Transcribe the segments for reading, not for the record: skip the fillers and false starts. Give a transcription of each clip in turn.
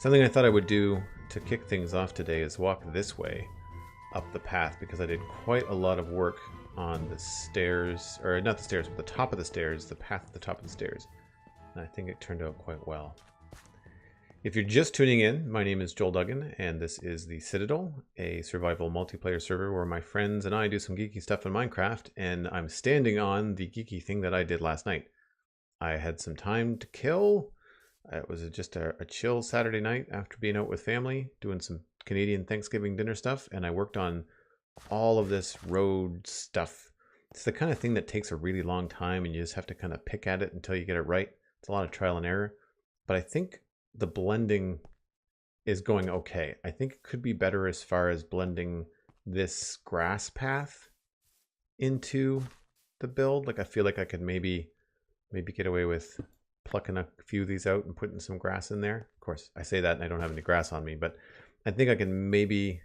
Something I thought I would do to kick things off today is walk this way up the path, because I did quite a lot of work on the stairs, or not the stairs, but the top of the stairs, the path at the top of the stairs. And I think it turned out quite well. If you're just tuning in, my name is Joel Duggan, and this is the Citadel, a survival multiplayer server where my friends and I do some geeky stuff in Minecraft, and I'm standing on the geeky thing that I did last night. I had some time to kill. It was just a chill Saturday night after being out with family, doing some Canadian Thanksgiving dinner stuff, and I worked on all of this road stuff. It's the kind of thing that takes a really long time, and you just have to kind of pick at it until you get it right. It's a lot of trial and error, but I think the blending is going okay. I think it could be better as far as blending this grass path into the build. Like, I feel like I could maybe get away with plucking a few of these out and putting some grass in there. Of course, I say that and I don't have any grass on me, but I think I can maybe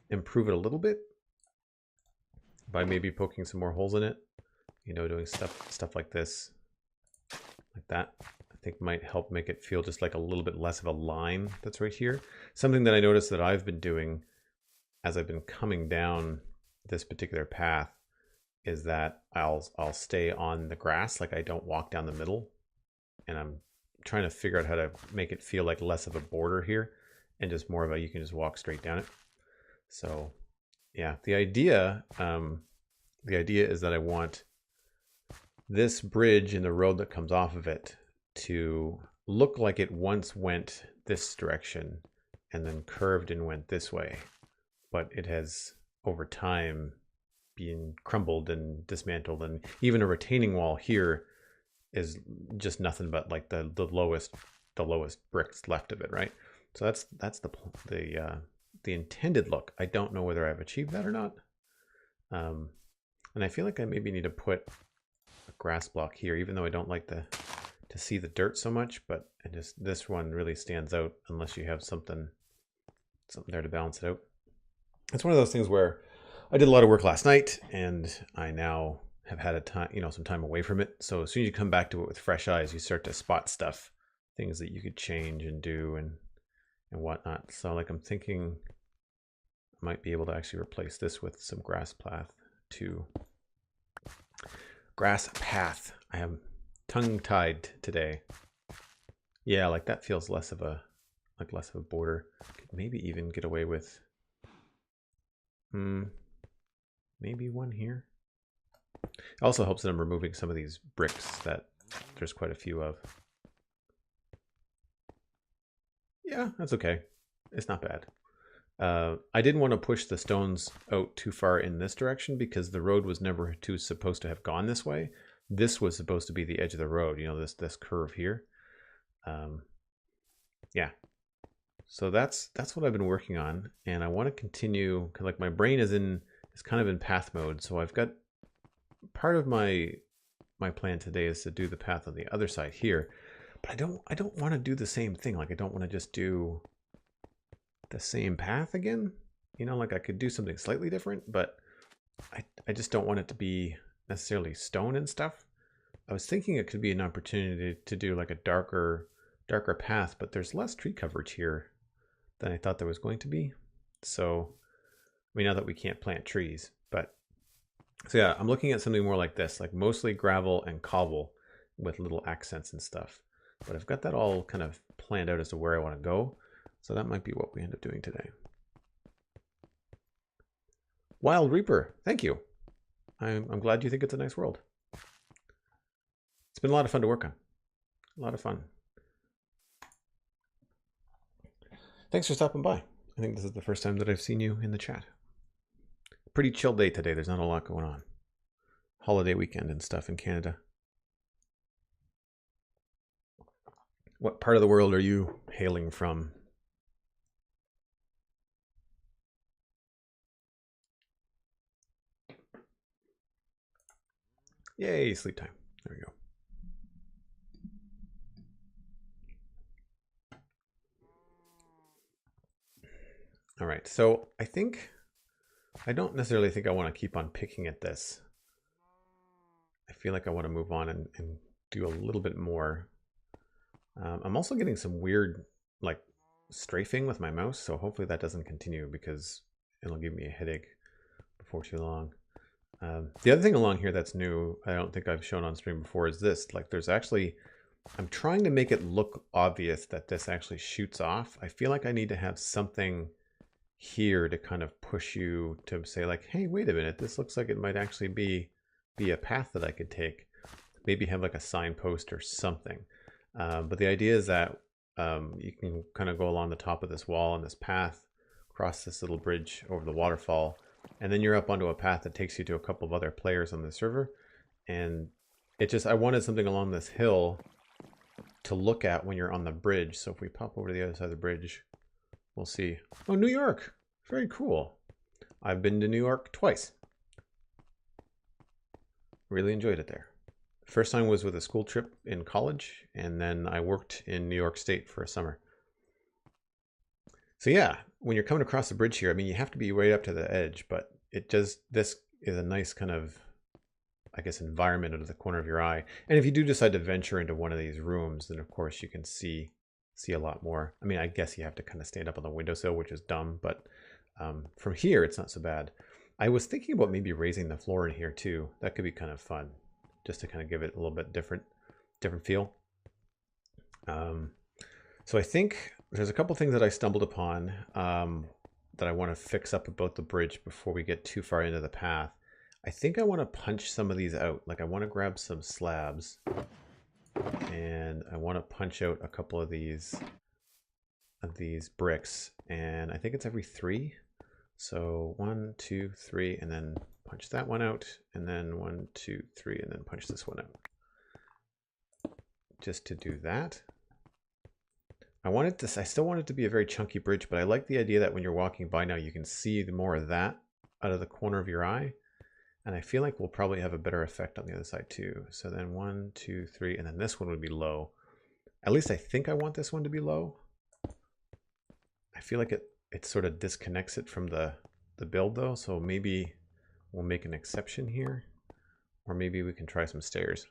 improve it a little bit by maybe poking some more holes in it, you know, doing stuff like this, like that. I think might help make it feel just like a little bit less of a line that's right here. Something that I noticed that I've been doing as I've been coming down this particular path is that I'll stay on the grass, like I don't walk down the middle, and I'm trying to figure out how to make it feel like less of a border here and just more of a, you can just walk straight down it. So yeah, the idea is that I want this bridge and the road that comes off of it to look like it once went this direction and then curved and went this way, but it has over time been crumbled and dismantled, and even a retaining wall here is just nothing but like the lowest bricks left of it, right? So that's the intended look. I don't know whether I've achieved that or not, and I feel like I maybe need to put a grass block here, even though I don't like to see the dirt so much. But this one really stands out unless you have something there to balance it out. It's one of those things where I did a lot of work last night, and I now have had some time away from it. So as soon as you come back to it with fresh eyes, you start to spot stuff, things that you could change and do and whatnot. So like I'm thinking I might be able to actually replace this with some grass path too. Grass path. I am tongue-tied today. Yeah, like that feels less of a border. Could maybe even get away with maybe one here. It also helps that I'm removing some of these bricks that there's quite a few of. Yeah, that's okay. It's not bad. I didn't want to push the stones out too far in this direction because the road was never supposed to have gone this way. This was supposed to be the edge of the road, you know, this curve here. Yeah. So that's what I've been working on, and I want to continue. Like my brain is kind of in path mode, so I've got part of my plan today is to do the path on the other side here, but I don't want to do the same thing. Like I don't want to just do the same path again. You know, like I could do something slightly different, but I just don't want it to be necessarily stone and stuff. I was thinking it could be an opportunity to do like a darker path, but there's less tree coverage here than I thought there was going to be. So, I mean, now that we can't plant trees, but so yeah, I'm looking at something more like this, like mostly gravel and cobble with little accents and stuff. But I've got that all kind of planned out as to where I want to go. So that might be what we end up doing today. Wild Reaper, thank you. I'm glad you think it's a nice world. It's been a lot of fun to work on. A lot of fun. Thanks for stopping by. I think this is the first time that I've seen you in the chat. Pretty chill day today. There's not a lot going on. Holiday weekend and stuff in Canada. What part of the world are you hailing from? Yay, sleep time. There we go. All right, so I don't necessarily think I want to keep on picking at this. I feel like I want to move on and do a little bit more. I'm also getting some weird like strafing with my mouse, so hopefully that doesn't continue because it'll give me a headache before too long. The other thing along here that's new, I don't think I've shown on stream before, is this. Like there's actually, I'm trying to make it look obvious that this actually shoots off. I feel like I need to have something here to kind of push you to say like, hey, wait a minute, this looks like it might actually be a path that I could take. Maybe have like a signpost or something. But the idea is that you can kind of go along the top of this wall and this path, cross this little bridge over the waterfall, and then you're up onto a path that takes you to a couple of other players on the server. And it just, I wanted something along this hill to look at when you're on the bridge. So if we pop over to the other side of the bridge, we'll see. Oh, New York. Very cool. I've been to New York twice. Really enjoyed it there. First time was with a school trip in college, and then I worked in New York State for a summer. So yeah, when you're coming across the bridge here, I mean, you have to be right up to the edge, but it does, this is a nice kind of, I guess, environment out of the corner of your eye. And if you do decide to venture into one of these rooms, then of course you can see a lot more. I mean, I guess you have to kind of stand up on the windowsill, which is dumb, but from here, it's not so bad. I was thinking about maybe raising the floor in here too. That could be kind of fun, just to kind of give it a little bit different feel. So I think there's a couple things that I stumbled upon that I want to fix up about the bridge before we get too far into the path. I think I want to punch some of these out. Like I want to grab some slabs and I want to punch out a couple of these bricks, and I think it's every 3. So 1, 2, 3, and then punch that one out, and then 1, 2, 3, and then punch this one out. Just to do that. I still want it to be a very chunky bridge, but I like the idea that when you're walking by now, you can see more of that out of the corner of your eye. And I feel like we'll probably have a better effect on the other side too. So then 1, 2, 3, and then this one would be low. At least I think I want this one to be low. I feel like it sort of disconnects it from the build though. So maybe we'll make an exception here, or maybe we can try some stairs.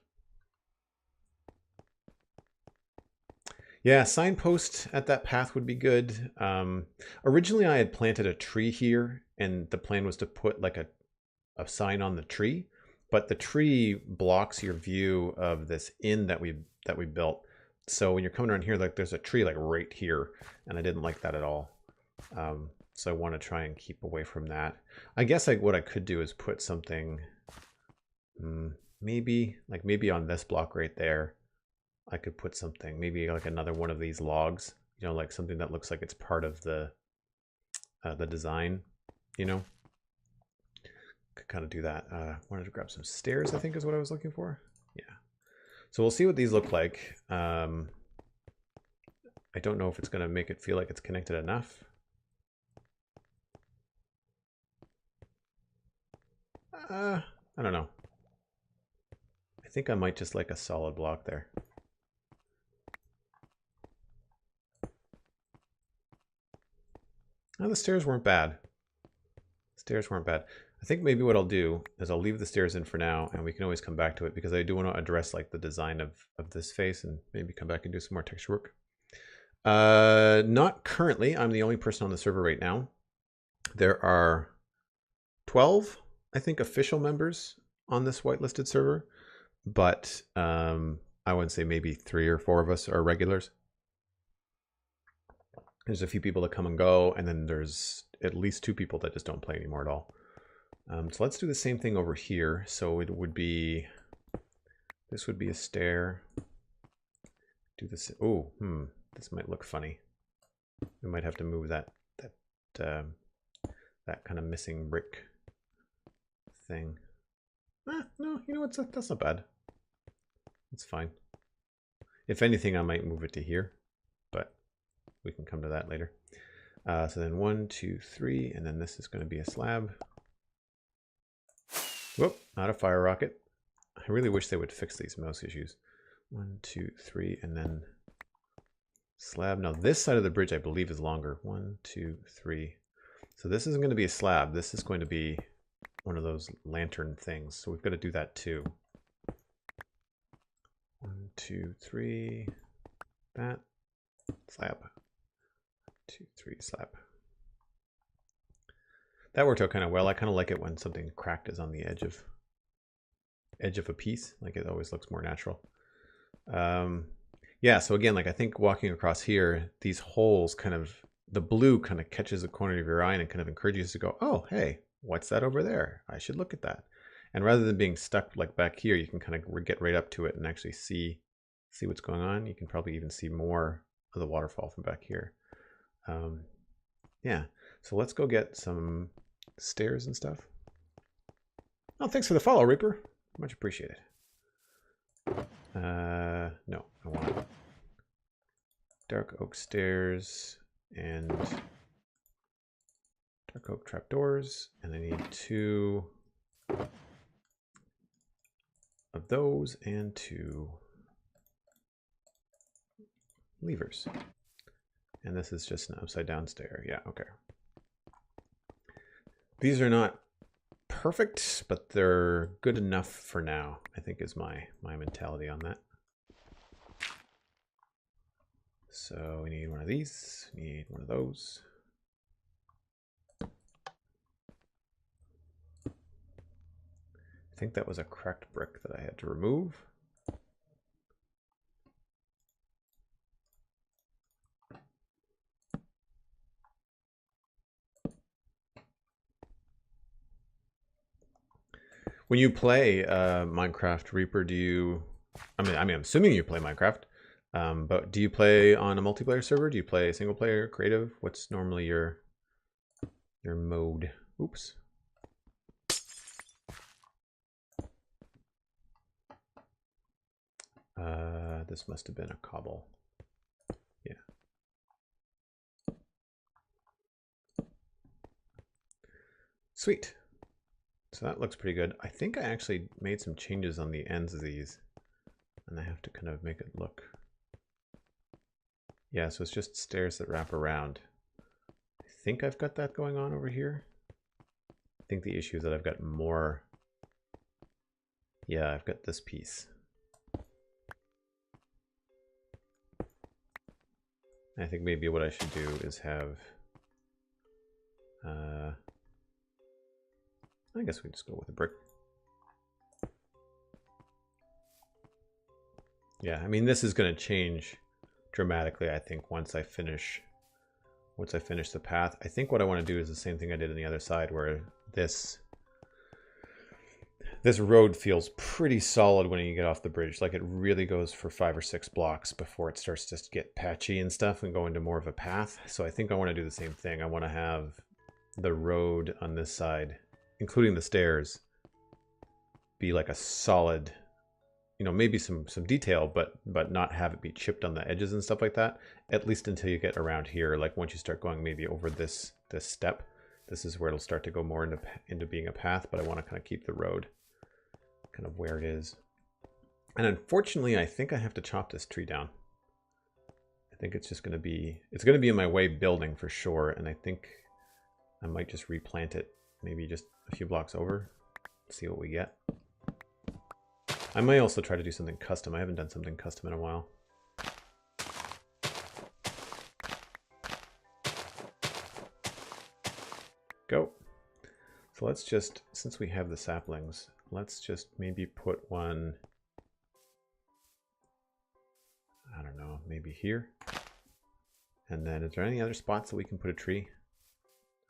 Yeah, signpost at that path would be good. Originally I had planted a tree here, and the plan was to put like a sign on the tree, but the tree blocks your view of this inn that we built. So when you're coming around here, like there's a tree like right here, and I didn't like that at all. So I want to try and keep away from that. I guess what I could do is put something, maybe on this block right there. I could put something, maybe like another one of these logs, you know, like something that looks like it's part of the design, you know. Could kind of do that. Wanted to grab some stairs, I think is what I was looking for. Yeah. So we'll see what these look like. I don't know if it's going to make it feel like it's connected enough. I don't know. I think I might just like a solid block there. Oh, the stairs weren't bad. Stairs weren't bad. I think maybe what I'll do is I'll leave the stairs in for now, and we can always come back to it because I do want to address like the design of this face and maybe come back and do some more texture work. Not currently. I'm the only person on the server right now. There are 12, I think, official members on this whitelisted server, but I wouldn't say maybe 3 or 4 of us are regulars. There's a few people that come and go, and then there's at least 2 people that just don't play anymore at all. So let's do the same thing over here. So it would be, this would be a stair. Do this. Oh, this might look funny. We might have to move that kind of missing brick thing. No, you know what? That's not bad. It's fine. If anything, I might move it to here, but we can come to that later. So then 1, 2, 3, and then this is going to be a slab. Whoop, not a fire rocket. I really wish they would fix these mouse issues. 1, 2, 3, and then slab. Now this side of the bridge I believe is longer. 1, 2, 3. So this isn't going to be a slab. This is going to be one of those lantern things. So we've got to do that too. 1, 2, 3. That. Slab. 2, 3, slap. That worked out kind of well. I kind of like it when something cracked is on the edge of a piece. Like it always looks more natural. Yeah, so again, like I think walking across here, these holes kind of, the blue kind of catches the corner of your eye and kind of encourages you to go, oh, hey, what's that over there? I should look at that. And rather than being stuck like back here, you can kind of get right up to it and actually see what's going on. You can probably even see more of the waterfall from back here. Yeah, so let's go get some stairs and stuff. Oh, thanks for the follow, Reaper. Much appreciated. No, I want dark oak stairs and dark oak trapdoors, and I need 2 of those and 2 levers. And this is just an upside down stair. Yeah, okay. These are not perfect, but they're good enough for now, I think is my mentality on that. So we need one of these, we need one of those. I think that was a cracked brick that I had to remove. When you play Minecraft, Reaper, do you, I mean, I'm assuming you play Minecraft, but do you play on a multiplayer server? Do you play single player, creative? What's normally your mode? Oops. This must have been a cobble. Yeah. Sweet. So that looks pretty good. I think I actually made some changes on the ends of these, and I have to kind of make it look. Yeah, so it's just stairs that wrap around. I think I've got that going on over here. I think the issue is that I've got more. Yeah, I've got this piece. I think maybe what I should do is have, I guess we just go with a brick. Yeah, I mean, this is going to change dramatically, I think, once I finish the path. I think what I want to do is the same thing I did on the other side, where this road feels pretty solid when you get off the bridge. Like it really goes for 5 or 6 blocks before it starts to get patchy and stuff and go into more of a path. So I think I want to do the same thing. I want to have the road on this side, including the stairs, be like a solid, you know, maybe some detail, but not have it be chipped on the edges and stuff like that, at least until you get around here. Like once you start going maybe over this step, this is where it'll start to go more into being a path, but I want to kind of keep the road kind of where it is. And unfortunately, I think I have to chop this tree down. I think it's just going to be, it's going to be in my way building for sure, and I think I might just replant it maybe just a few blocks over, see what we get. I might also try to do something custom. I haven't done something custom in a while. Go. So let's just, since we have the saplings, let's just maybe put one, I don't know, maybe here. And then is there any other spots that we can put a tree?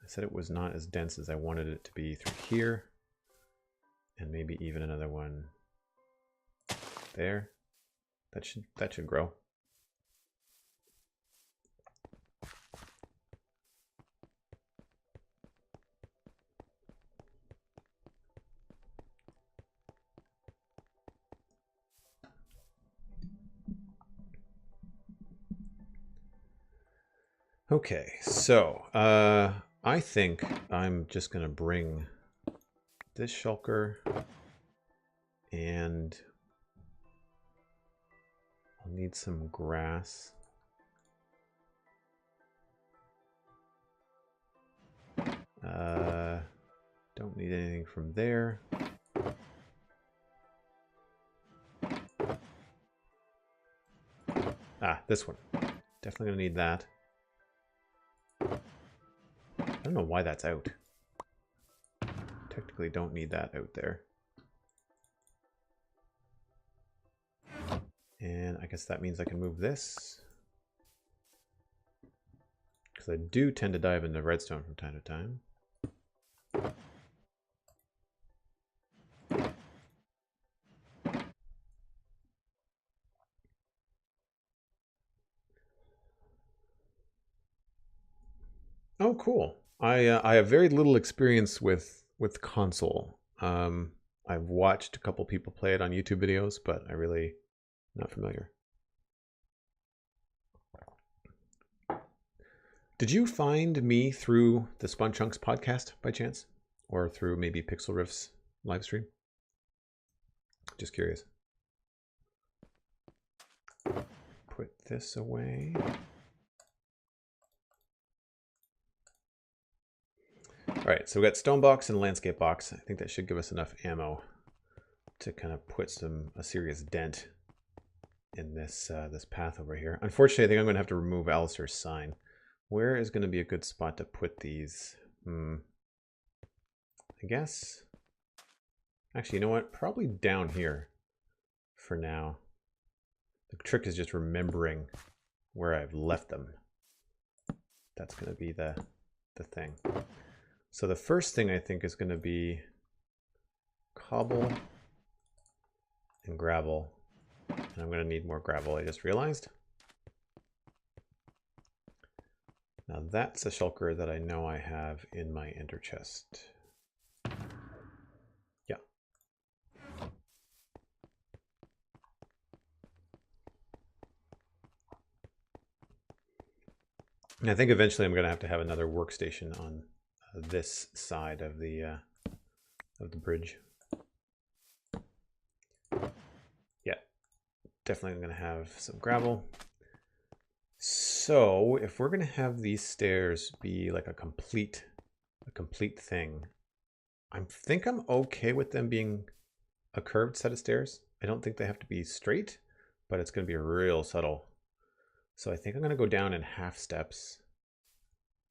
I said it was not as dense as I wanted it to be through here. And maybe even another one there. That should grow. Okay, so I think I'm just gonna bring this shulker and I'll need some grass. Don't need anything from there. Ah, this one. Definitely gonna need that. don't know why that's out. Technically don't need that out there. And I guess that means I can move this. Because I do tend to dive into redstone from time to time. Oh, cool. I have very little experience with console. I've watched a couple people play it on YouTube videos, but I really not familiar. Did you find me through the Spawn Chunks podcast by chance? Or through maybe Pixel Riff's live stream? Just curious. Put this away. All right, so we got stone box and landscape box. I think that should give us enough ammo to kind of put a serious dent in this this path over here. Unfortunately, I think I'm going to have to remove Alistair's sign. Where is going to be a good spot to put these? I guess. Actually, you know what? Probably down here for now. The trick is just remembering where I've left them. That's going to be the thing. So the first thing I think is going to be cobble and gravel. And I'm going to need more gravel, I just realized. Now that's a shulker that I know I have in my ender chest. Yeah. And I think eventually I'm going to have another workstation on this side of the bridge. Yeah, definitely going to have some gravel. So if we're going to have these stairs be like a complete thing, I think I'm okay with them being a curved set of stairs. I don't think they have to be straight, but it's going to be real subtle. So I think I'm going to go down in half steps.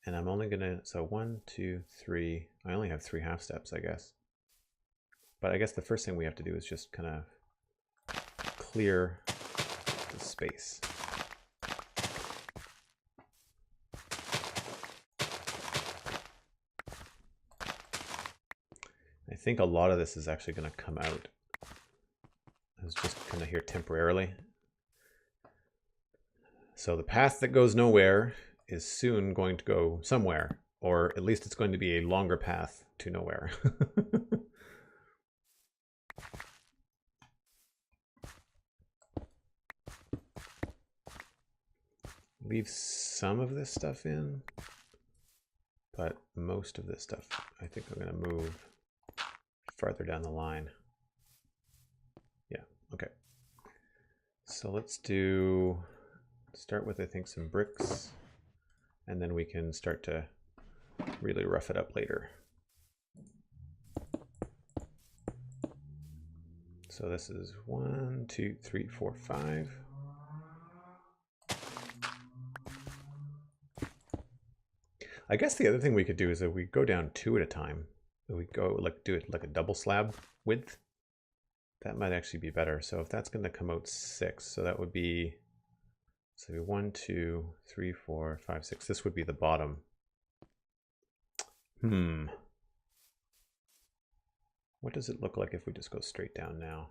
And I'm only going to, so 1, 2, 3, I only have 3 half steps, I guess. But I guess the first thing we have to do is just kind of clear the space. I think a lot of this is actually going to come out. I was just kind of here temporarily. So the path that goes nowhere is soon going to go somewhere, or at least it's going to be a longer path to nowhere. Leave some of this stuff in, but most of this stuff I think I'm going to move farther down the line. Yeah, okay. So let's start with, I think, some bricks, and then we can start to really rough it up later. So this is 1, 2, 3, 4, 5. I guess the other thing we could do is that we go down 2 at a time. We go do it like a double slab width. That might actually be better. So if that's going to come out 6, so that would be, so 1, 2, 3, 4, 5, 6. This would be the bottom. What does it look like if we just go straight down now?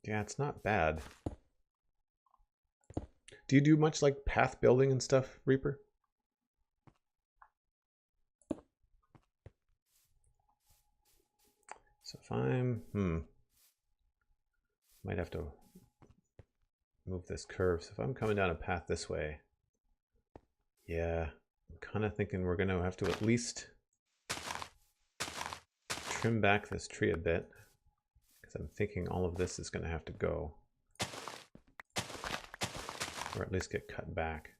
Yeah, it's not bad. Do you do much like path building and stuff, Reaper? So if I'm, might have to move this curve. So if I'm coming down a path this way, yeah, I'm kind of thinking we're going to have to at least trim back this tree a bit, because I'm thinking all of this is going to have to go, or at least get cut back.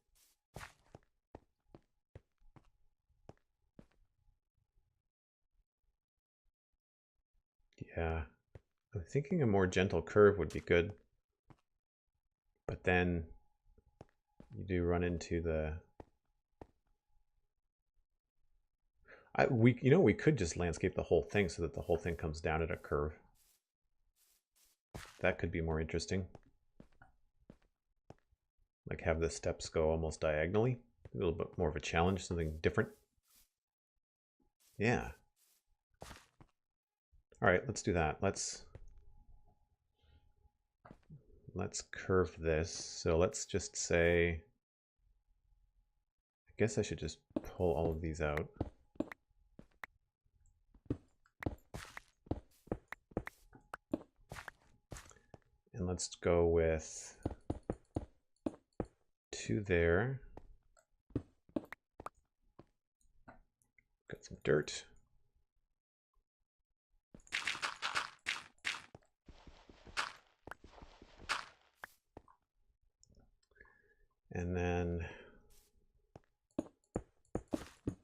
Yeah, I'm thinking a more gentle curve would be good, but then you do run into the... we could just landscape the whole thing so that the whole thing comes down at a curve. That could be more interesting. Like have the steps go almost diagonally. A little bit more of a challenge, something different. Yeah. All right, let's do that. Let's curve this. So let's just say, I guess I should just pull all of these out. And let's go with 2 there. Got some dirt. And then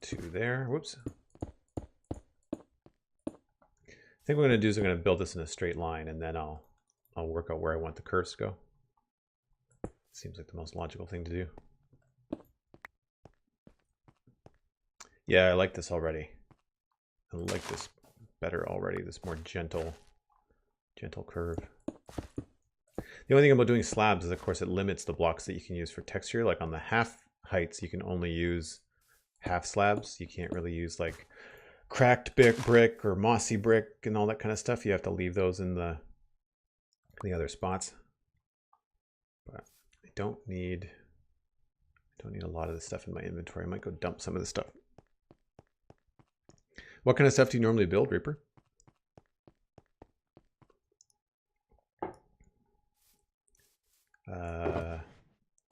2 there. Whoops. I think what I'm going to do is I'm going to build this in a straight line, and then I'll work out where I want the curves to go. Seems like the most logical thing to do. Yeah, I like this already. I like this better already, this more gentle curve. The only thing about doing slabs is, of course, it limits the blocks that you can use for texture. Like on the half heights, you can only use half slabs. You can't really use like cracked brick or mossy brick and all that kind of stuff. You have to leave those in the other spots. But I don't need a lot of this stuff in my inventory. I might go dump some of this stuff. What kind of stuff do you normally build, Reaper?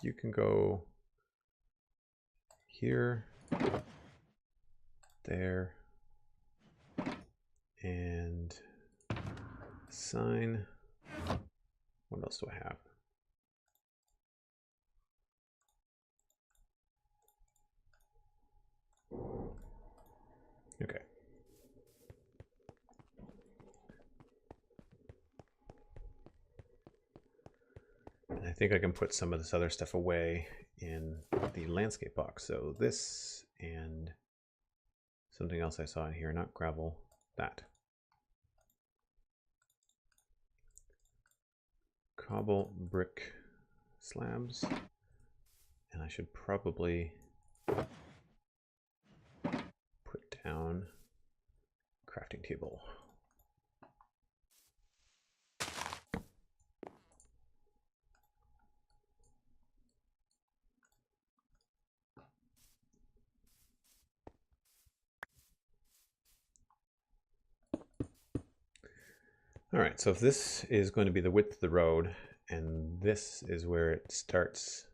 You can go here, there, and sign. What else do I have? Okay. And I think I can put some of this other stuff away in the landscape box. So this and something else I saw in here, not gravel, that. Cobble brick slabs. And I should probably put down crafting table. All right, so if this is going to be the width of the road, and this is where it starts,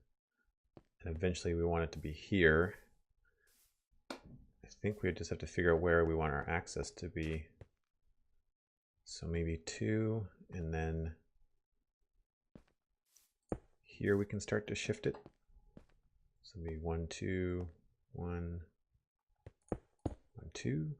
and eventually we want it to be here, I think we just have to figure out where we want our access to be. So maybe 2, and then here we can start to shift it. So maybe 1, 2, 1, 1, 2.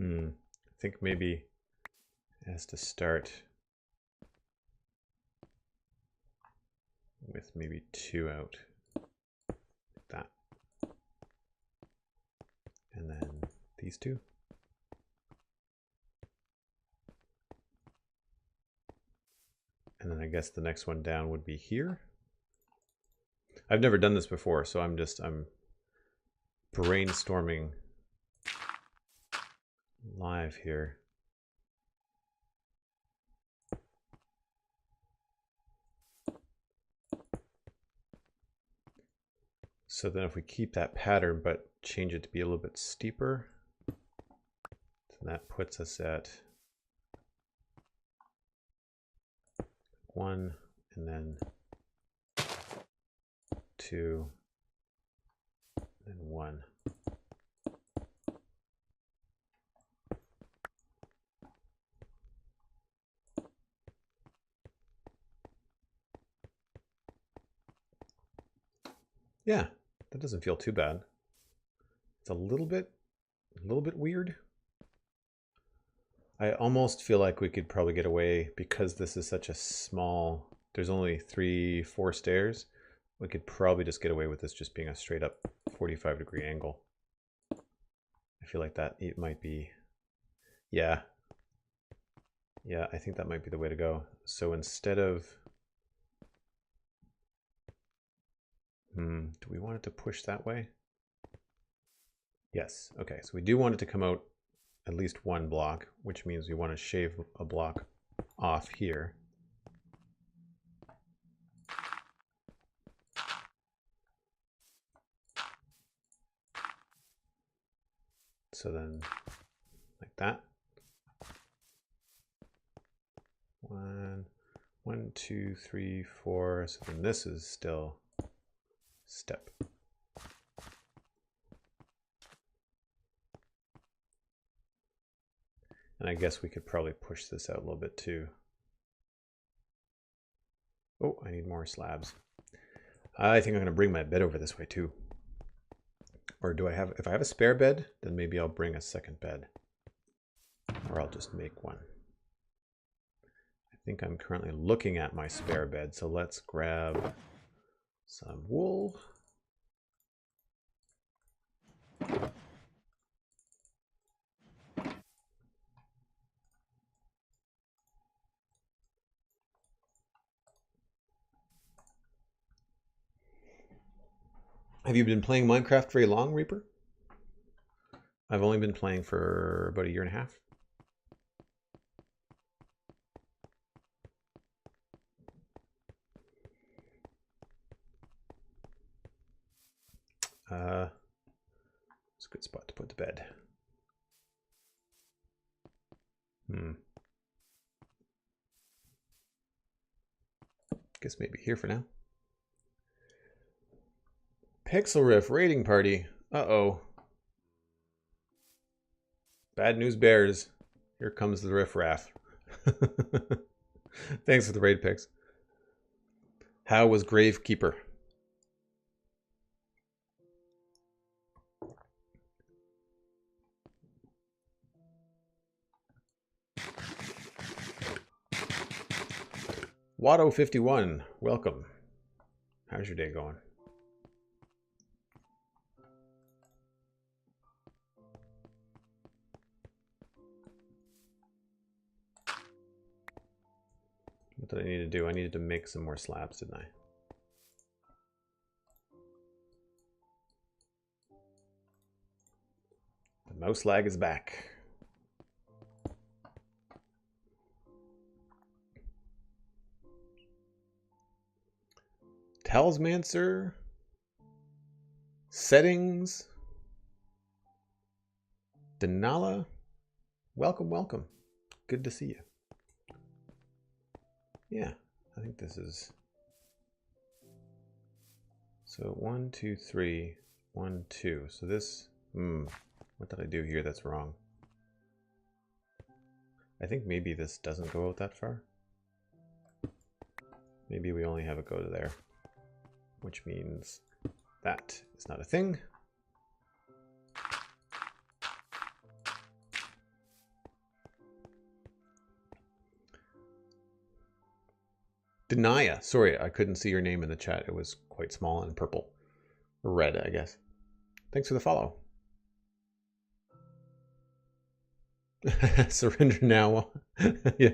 I think maybe it has to start with maybe 2 out, like that. And then these 2. And then I guess the next one down would be here. I've never done this before, so I'm brainstorming live here. So then if we keep that pattern but change it to be a little bit steeper, then that puts us at 1 and then 2 and 1. Yeah, that doesn't feel too bad. It's a little bit weird. I almost feel like we could probably get away because this is such a small, there's only 3-4 stairs. We could probably just get away with this just being a straight up 45-degree angle. I feel like that it might be, yeah. Yeah, I think that might be the way to go. So instead of, do we want it to push that way? Yes, okay, so we do want it to come out at least one block, which means we want to shave a block off here. So then, like that. 1, 2, 3, 4. So then this is still step. And I guess we could probably push this out a little bit too. Oh, I need more slabs. I think I'm going to bring my bed over this way too. Or do I have, if I have a spare bed, then maybe I'll bring a second bed. Or I'll just make one. I think I'm currently looking at my spare bed, so let's grab some wool. Have you been playing Minecraft very long, Reaper? I've only been playing for about 1.5 years. It's a good spot to put the bed. Guess maybe here for now. Pixel Riff raiding party. Uh-oh. Bad news bears. Here comes the riffraff. Thanks for the raid picks. How was Gravekeeper? Watto51, welcome. How's your day going? What did I need to do? I needed to make some more slabs, didn't I? The mouse lag is back. Talismancer. Settings. Denala. Welcome, welcome. Good to see you. Yeah, I think this is... So 1, 2, 3, 1, 2. So this, what did I do here that's wrong? I think maybe this doesn't go out that far. Maybe we only have it go to there, which means that is not a thing. Denia, sorry, I couldn't see your name in the chat. It was quite small and purple. Or red, I guess. Thanks for the follow. Surrender now. Yeah,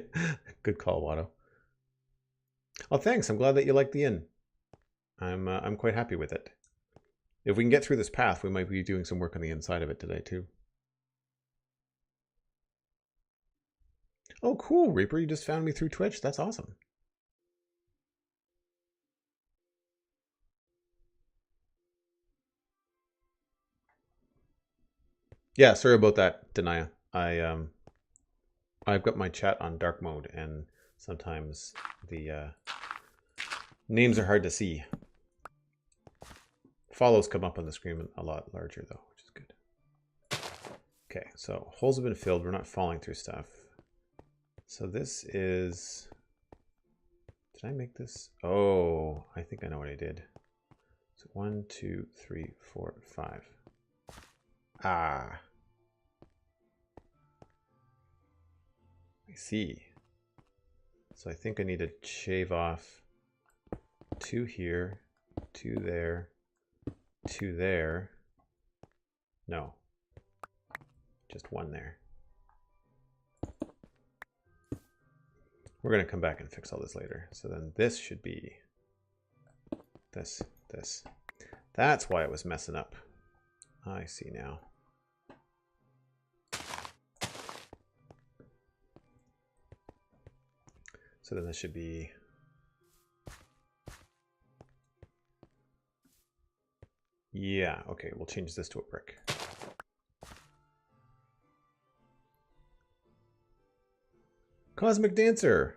good call, Watto. Oh, thanks. I'm glad that you like the inn. I'm quite happy with it. If we can get through this path, we might be doing some work on the inside of it today too. Oh, cool, Reaper. You just found me through Twitch. That's awesome. Yeah, sorry about that, Denia. I've got my chat on dark mode, and sometimes the names are hard to see. Follows come up on the screen a lot larger though, which is good. Okay, so holes have been filled. We're not falling through stuff. So this is... Did I make this? Oh, I think I know what I did. So 1, 2, 3, 4, 5. Ah. I see. So I think I need to shave off 2 here, 2 there, 2 there. No. Just 1 there. We're going to come back and fix all this later. So then this should be this. That's why it was messing up. I see now. So then this should be... Yeah, okay, we'll change this to a brick. Cosmic Dancer!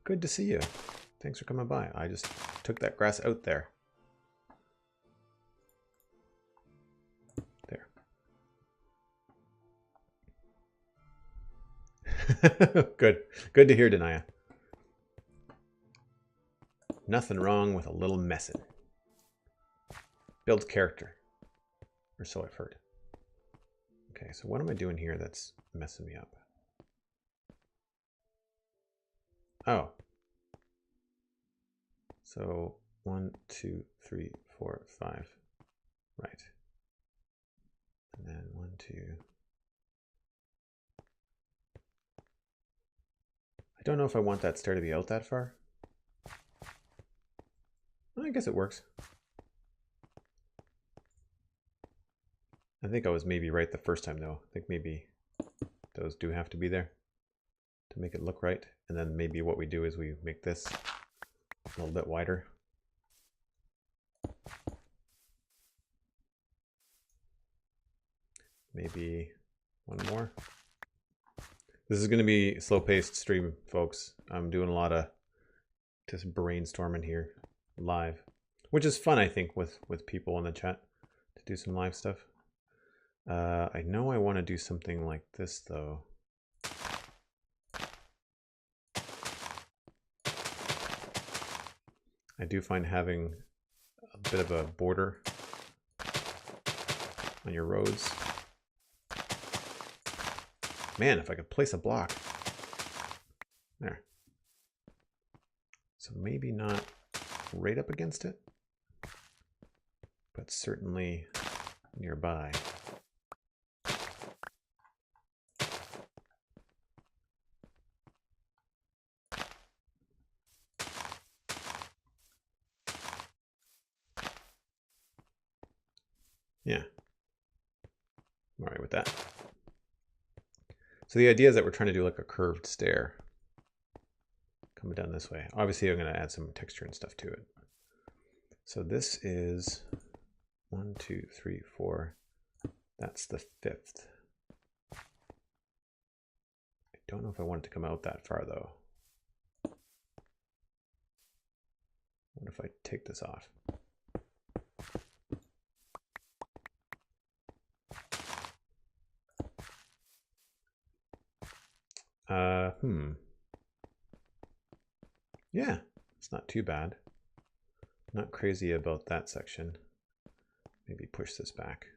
Good to see you. Thanks for coming by. I just took that grass out there. There. Good. Good to hear, Denia. Nothing wrong with a little messing. Builds character. Or so I've heard. Okay, so what am I doing here that's messing me up? Oh. So 1, 2, 3, 4, 5. Right. And then 1, 2. I don't know if I want that stair to be out that far. I guess it works. I think I was maybe right the first time though. I think maybe those do have to be there to make it look right. And then maybe what we do is we make this a little bit wider. Maybe 1 more. This is going to be a slow-paced stream, folks. I'm doing a lot of just brainstorming here live, which is fun, I think, with people in the chat to do some live stuff. I know I want to do something like this, though. I do find having a bit of a border on your roads. Man, if I could place a block. There. So maybe not right up against it, but certainly nearby. Yeah. I'm all right with that. So the idea is that we're trying to do like a curved stair coming down this way. Obviously, I'm going to add some texture and stuff to it. So this is 1, 2, 3, 4. That's the 5th. I don't know if I want it to come out that far, though. What if I take this off? Yeah, it's not too bad. Not crazy about that section. Maybe push this back.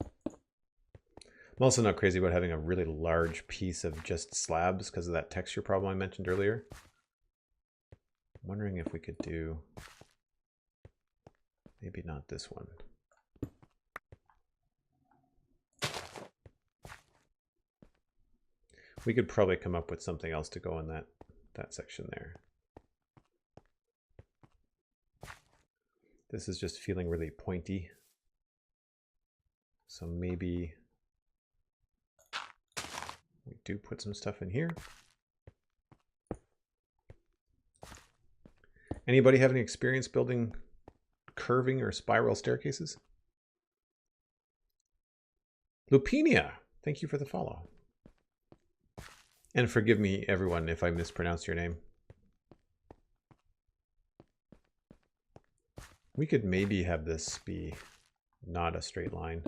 I'm also not crazy about having a really large piece of just slabs because of that texture problem I mentioned earlier. I'm wondering if we could do maybe not this one. We could probably come up with something else to go in that section there. This is just feeling really pointy. So maybe we do put some stuff in here. Anybody have any experience building curving or spiral staircases? Lupinia, thank you for the follow. And forgive me, everyone, if I mispronounce your name. We could maybe have this be not a straight line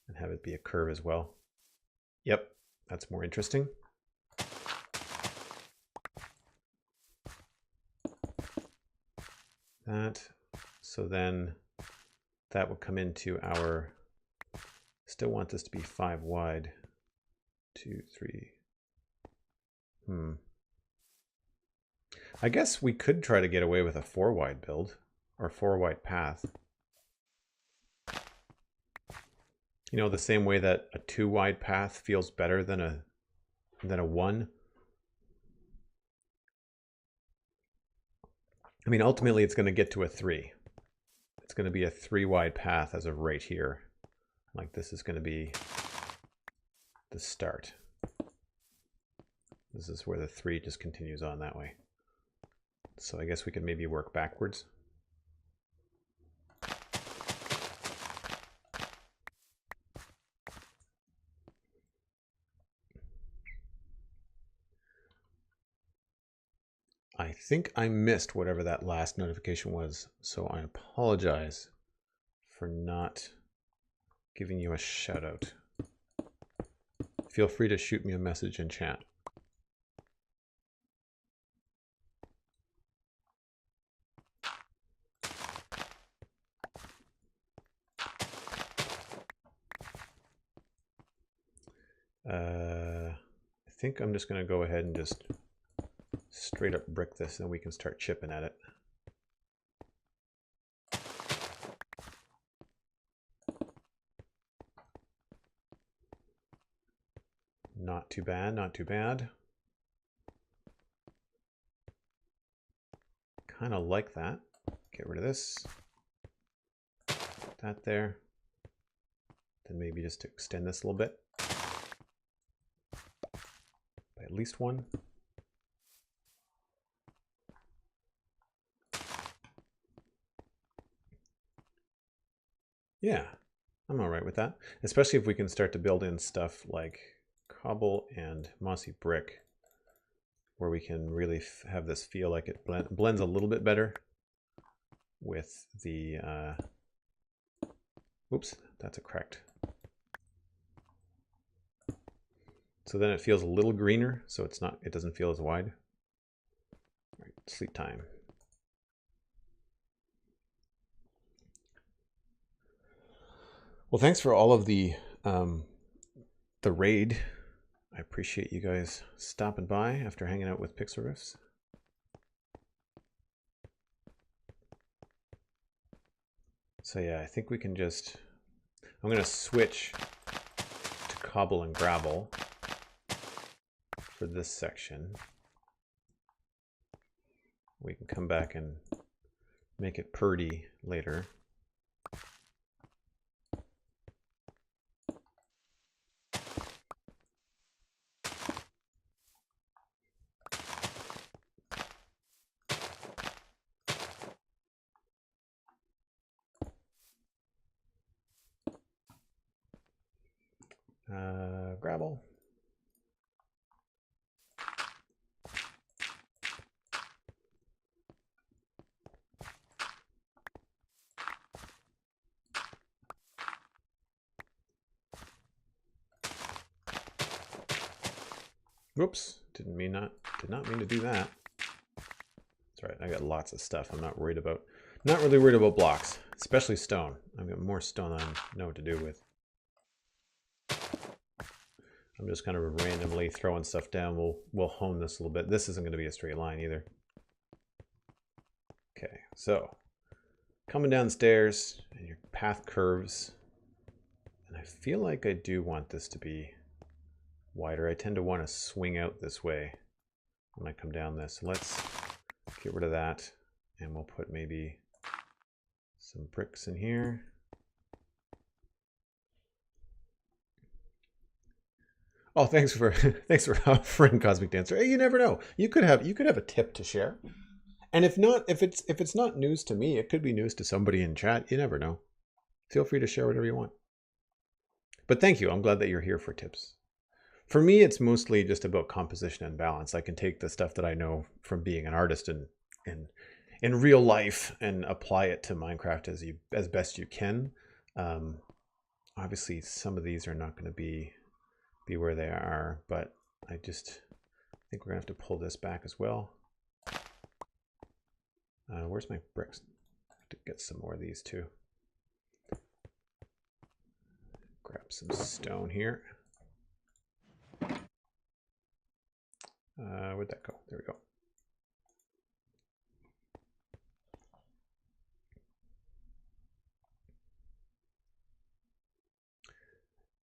and have it be a curve as well. Yep, that's more interesting. That, so then that would come into our, still want this to be 5 wide. 2, 3. I guess we could try to get away with a 4 wide build or 4 wide path. You know, the same way that a 2 wide path feels better than a 1. I mean, ultimately it's going to get to a 3. It's going to be a 3 wide path as of right here. Like this is going to be the start. This is where the 3 just continues on that way. So I guess we could maybe work backwards. I think I missed whatever that last notification was, so I apologize for not giving you a shout out. Feel free to shoot me a message in chat. I think I'm just going to go ahead and just straight up brick this, and we can start chipping at it. Not too bad, not too bad. Kind of like that. Get rid of this. That there. Then maybe just to extend this a little bit. By at least 1. Yeah, I'm all right with that. Especially if we can start to build in stuff like cobble and mossy brick, where we can really have this feel like it blends a little bit better with the, oops, that's a correct. So then it feels a little greener, so it doesn't feel as wide. All right, sleep time. Well, thanks for all of the raid. I appreciate you guys stopping by after hanging out with Pixel Riffs. So yeah, I think we can just, I'm going to switch to cobble and gravel for this section. We can come back and make it purdy later. Gravel. Whoops, did not mean to do that. That's right, I got lots of stuff I'm not really worried about blocks, especially stone. I've got more stone than I know what to do with. I'm just kind of randomly throwing stuff down. We'll hone this a little bit. This isn't going to be a straight line either. Okay, so coming down the stairs and your path curves. And I feel like I do want this to be wider. I tend to want to swing out this way when I come down this. Let's get rid of that, and we'll put maybe some bricks in here. Oh, thanks for offering Cosmic Dancer. Hey, you never know. You could have a tip to share. And if it's not news to me, it could be news to somebody in chat. You never know. Feel free to share whatever you want. But thank you. I'm glad that you're here for tips. For me, it's mostly just about composition and balance. I can take the stuff that I know from being an artist and in real life and apply it to Minecraft as best you can. Obviously, some of these are not going to be where they are, but I just think we're gonna have to pull this back as well. Where's my bricks? I have to get some more of these too. up some stone here. Where'd that go? There we go.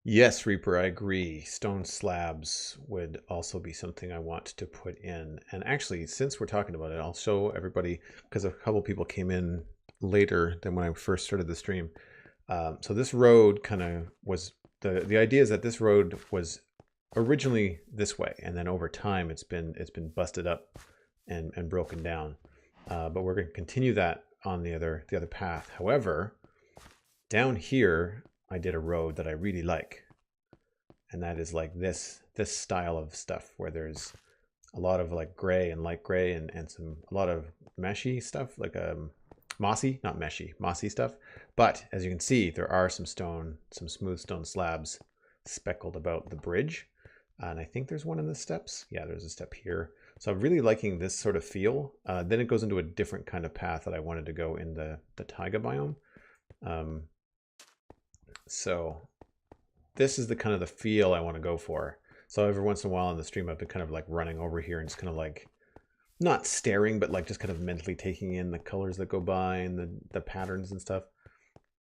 Yes, Reaper, I agree. Stone slabs would also be something I want to put in. And actually, since we're talking about it, I'll show everybody, because a couple people came in later than when I first started the stream. So this road kind of was, the idea is that this road was originally this way, and then over time it's been busted up and broken down. But we're going to continue that on the other path. However, down here, I did a road that I really like, and that is like this style of stuff where there's a lot of like gray and light gray and a lot of meshy stuff, like mossy, not meshy, mossy stuff. But as you can see, there are some smooth stone slabs speckled about the bridge, and I think there's one in the steps. Yeah, there's a step here. So I'm really liking this sort of feel. Then it goes into a different kind of path that I wanted to go in the taiga biome. So this is the kind of the feel I want to go for. So every once in a while on the stream, I've been kind of like running over here and just kind of like, not staring, but like just kind of mentally taking in the colors that go by and the patterns and stuff.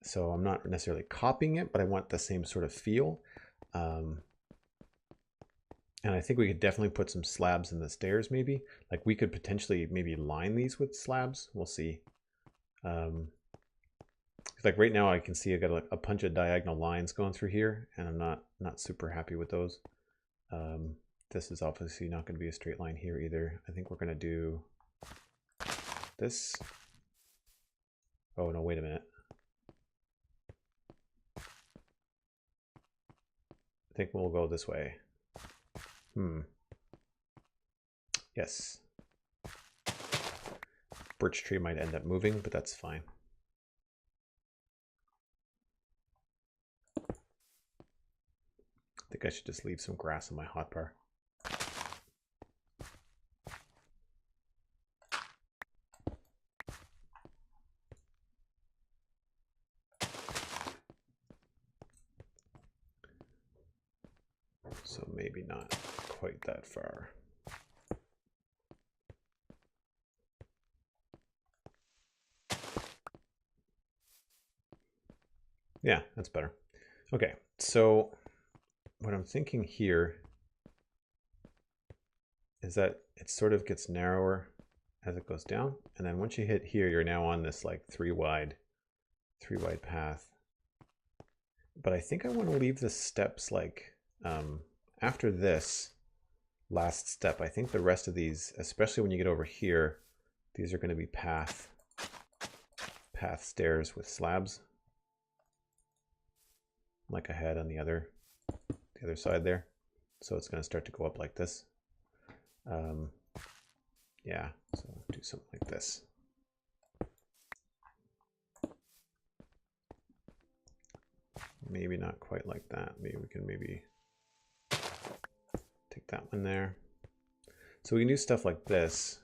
So I'm not necessarily copying it, but I want the same sort of feel. And I think we could definitely put some slabs in the stairs maybe. Like we could potentially maybe line these with slabs. We'll see. Like right now I can see I got like a bunch of diagonal lines going through here, and I'm not super happy with those. This is obviously not going to be a straight line here either. I think we're going to do this. Oh no, wait a minute. I think we'll go this way. Yes. Birch tree might end up moving, but that's fine. I think I should just leave some grass in my hotbar. So maybe not quite that far. Yeah, that's better. Okay, so what I'm thinking here is that it sort of gets narrower as it goes down, and then once you hit here, you're now on this like three wide path. But I think I want to leave the steps like after this last step. I think the rest of these, especially when you get over here, these are going to be path stairs with slabs, like I had on the other side there. So it's going to start to go up like this. Yeah, so do something like this. Maybe not quite like that. Maybe we can take that one there. So we can do stuff like this.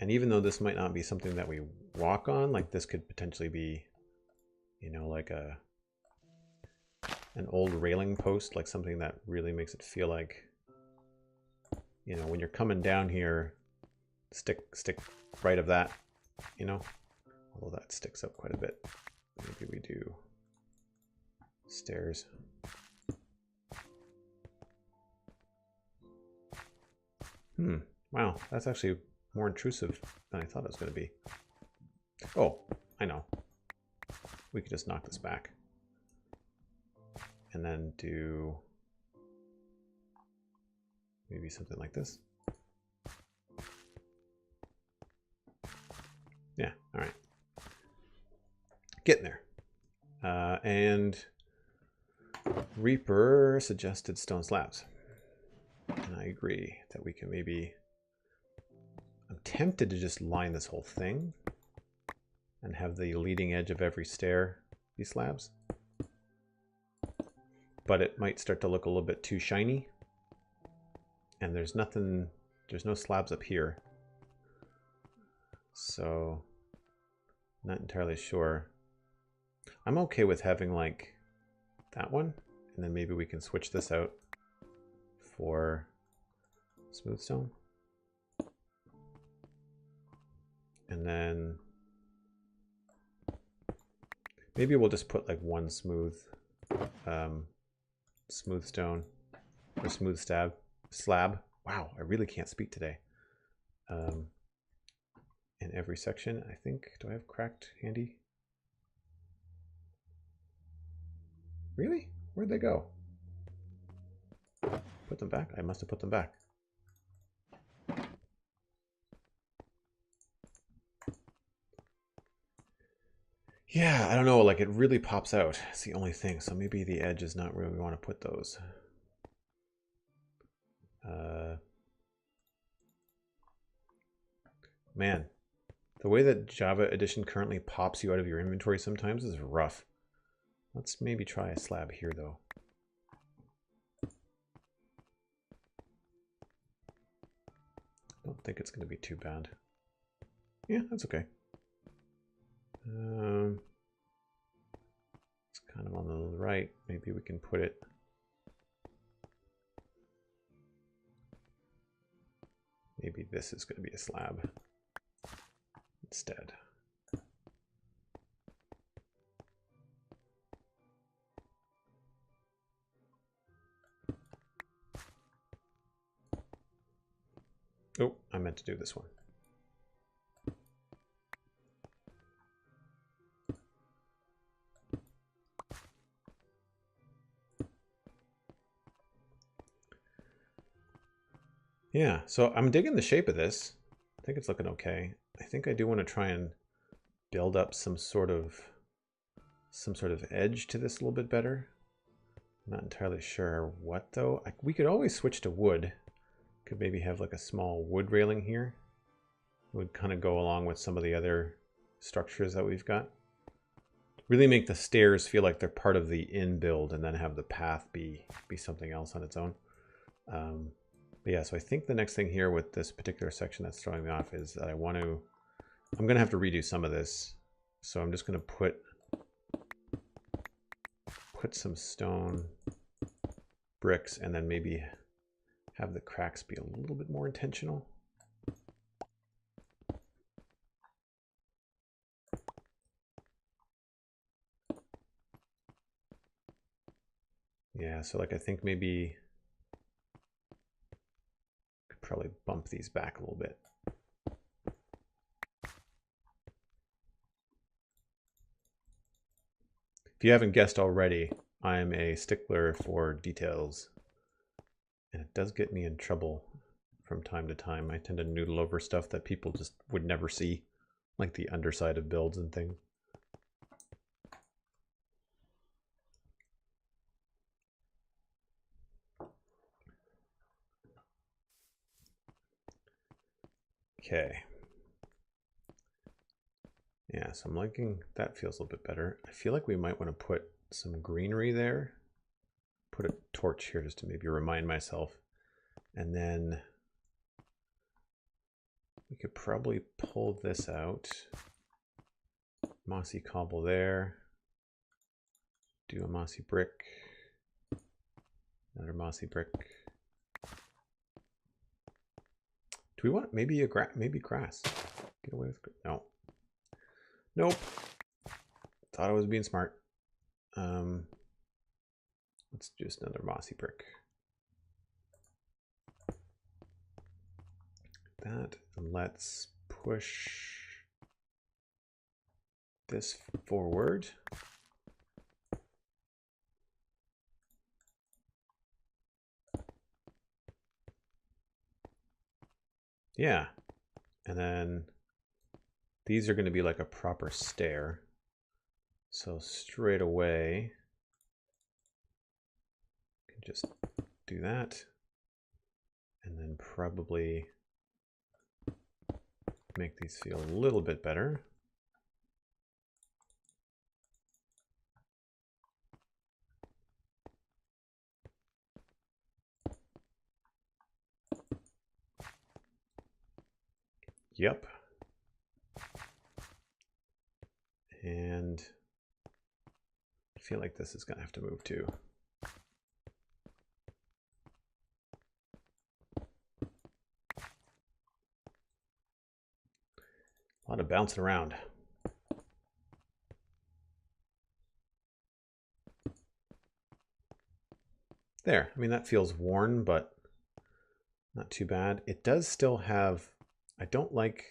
And even though this might not be something that we walk on, like this could potentially be, you know, like an old railing post, like something that really makes it feel like, you know, when you're coming down here, stick right of that, you know, although that sticks up quite a bit. Maybe we do stairs. Wow, that's actually more intrusive than I thought it was going to be. Oh, I know. We could just knock this back. And then do maybe something like this. Yeah, all right. Getting there. And Reaper suggested stone slabs. And I agree that we can maybe... I'm tempted to just line this whole thing and have the leading edge of every stair be slabs. But it might start to look a little bit too shiny. And there's no slabs up here. So, not entirely sure. I'm okay with having like that one. And then maybe we can switch this out for smooth stone. And then maybe we'll just put like one smooth stone or smooth slab. Wow, I really can't speak today. In every section, I think. Do I have cracked handy? Really? Where'd they go? Put them back? I must have put them back. Yeah, I don't know, like it really pops out. It's the only thing. So maybe the edge is not where we want to put those. Man, the way that Java Edition currently pops you out of your inventory sometimes is rough. Let's maybe try a slab here though. I don't think it's going to be too bad. Yeah, that's okay. It's kind of on the right. Maybe we can put it. Maybe this is going to be a slab instead. Oh, I meant to do this one. Yeah, so I'm digging the shape of this. I think it's looking okay. I think I do want to try and build up some sort of edge to this a little bit better. I'm not entirely sure what though. We could always switch to wood. Could maybe have like a small wood railing here. It would kind of go along with some of the other structures that we've got. Really make the stairs feel like they're part of the in build, and then have the path be something else on its own. But yeah, so I think the next thing here with this particular section that's throwing me off is that I'm going to have to redo some of this. So I'm just going to put some stone bricks and then maybe have the cracks be a little bit more intentional. Yeah, so like I think maybe could probably bump these back a little bit. If you haven't guessed already, I'm a stickler for details. And it does get me in trouble from time to time. I tend to noodle over stuff that people just would never see, like the underside of builds and things. Okay. Yeah, so I'm liking that. Feels a little bit better. I feel like we might want to put some greenery there. Put a torch here just to maybe remind myself. And then we could probably pull this out. Mossy cobble there. Do a mossy brick. Another mossy brick. Do we want maybe grass? Get away with no. Nope. Thought I was being smart. Let's do just another mossy brick. That, and let's push this forward. Yeah, and then these are going to be like a proper stair. So straight away, you can just do that, and then probably make these feel a little bit better. Yep. And feel like this is going to have to move too. A lot of bouncing around. There. I mean, that feels worn, but not too bad. It does still have... I don't like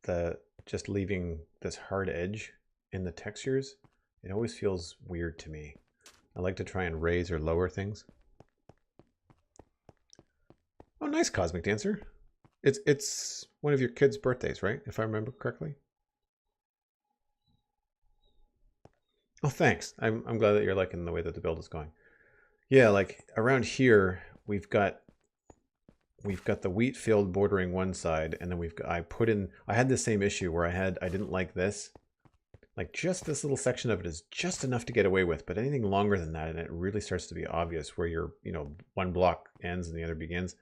the just leaving this hard edge in the textures. It always feels weird to me. I like to try and raise or lower things. Oh, nice, Cosmic Dancer. It's one of your kids' birthdays, right? If I remember correctly. Oh, thanks. I'm glad that you're liking the way that the build is going. Yeah, like around here, we've got the wheat field bordering one side, and then I had the same issue where I didn't like this. Like just this little section of it is just enough to get away with, but anything longer than that, and it really starts to be obvious where your, one block ends and the other begins.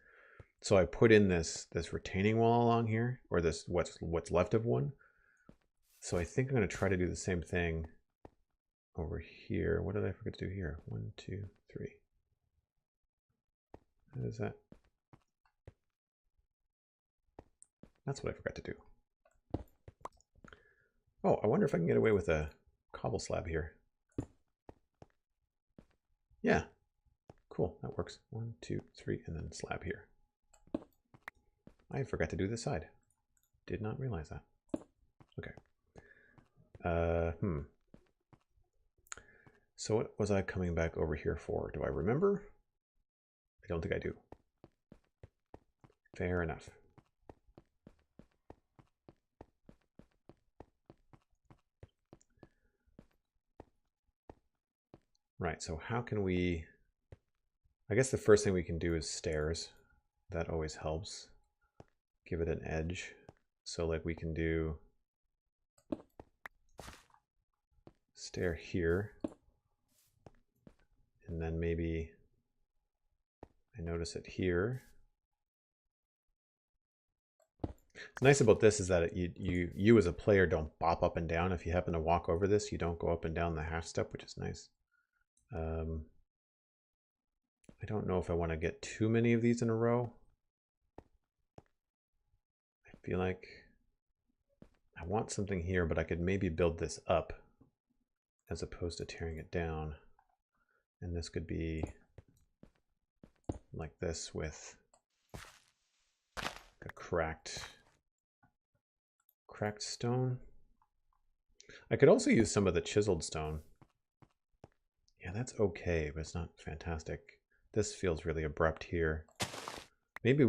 So I put in this retaining wall along here, or this what's left of one. So I think I'm going to try to do the same thing over here. What did I forget to do here? 1, 2, 3. How is that? That's what I forgot to do. Oh, I wonder if I can get away with a cobble slab here. Yeah, cool, that works. 1, 2, 3, and then slab here. I forgot to do this side. Did not realize that. Okay. So what was I coming back over here for? Do I remember? I don't think I do. Fair enough. Right, so how can we... I guess the first thing we can do is stairs. That always helps. Give it an edge. So like we can do stair here. And then maybe I notice it here. What's nice about this is that you as a player don't bop up and down. If you happen to walk over this, you don't go up and down the half step, which is nice. I don't know if I want to get too many of these in a row. I feel like I want something here, but I could maybe build this up as opposed to tearing it down. And this could be like this with a cracked stone. I could also use some of the chiseled stone. Yeah, that's okay, but it's not fantastic. This feels really abrupt here. Maybe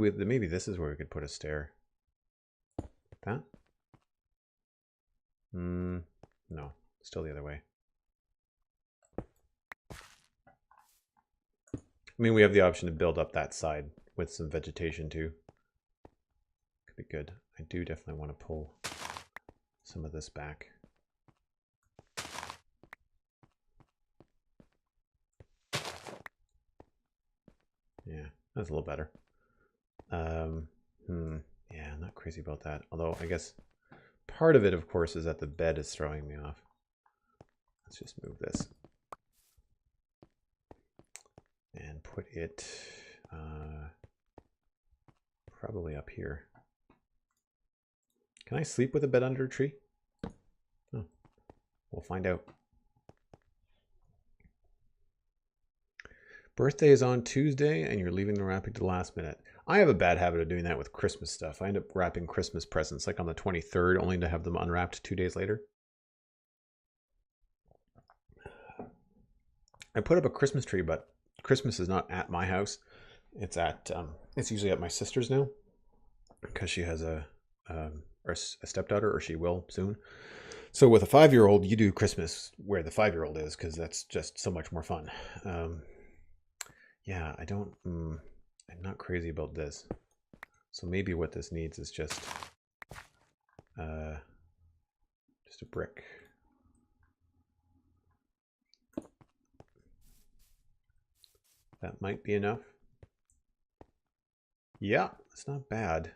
this is where we could put a stair. That? No, still the other way. I mean, we have the option to build up that side with some vegetation too. Could be good. I do definitely want to pull some of this back. Yeah, that's a little better. Yeah, not crazy about that. Although I guess part of it, of course, is that the bed is throwing me off. Let's just move this. And put it probably up here. Can I sleep with a bed under a tree? Oh, we'll find out. Birthday is on Tuesday and you're leaving the wrapping to the last minute. I have a bad habit of doing that with Christmas stuff. I end up wrapping Christmas presents like on the 23rd, only to have them unwrapped 2 days later. I put up a Christmas tree, but Christmas is not at my house. It's at it's usually at my sister's now, because she has a stepdaughter, or she will soon. So with a 5-year-old, you do Christmas where the 5-year-old is, because that's just so much more fun. Yeah, I'm not crazy about this. So maybe what this needs is just a brick. That might be enough. Yeah, it's not bad.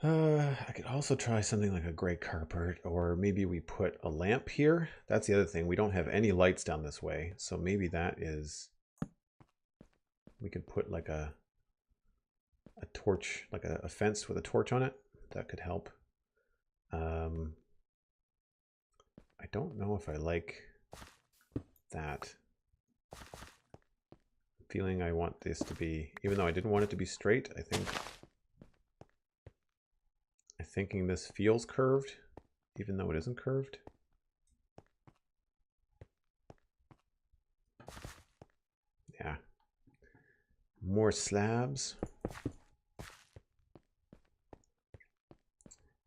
I could also try something like a gray carpet, or maybe we put a lamp here. That's the other thing. We don't have any lights down this way, so maybe that is... We could put like a torch, like a fence with a torch on it. That could help. I don't know if I like that. I'm feeling I want this to be, even though I didn't want it to be straight, I'm thinking this feels curved, even though it isn't curved. Yeah. More slabs.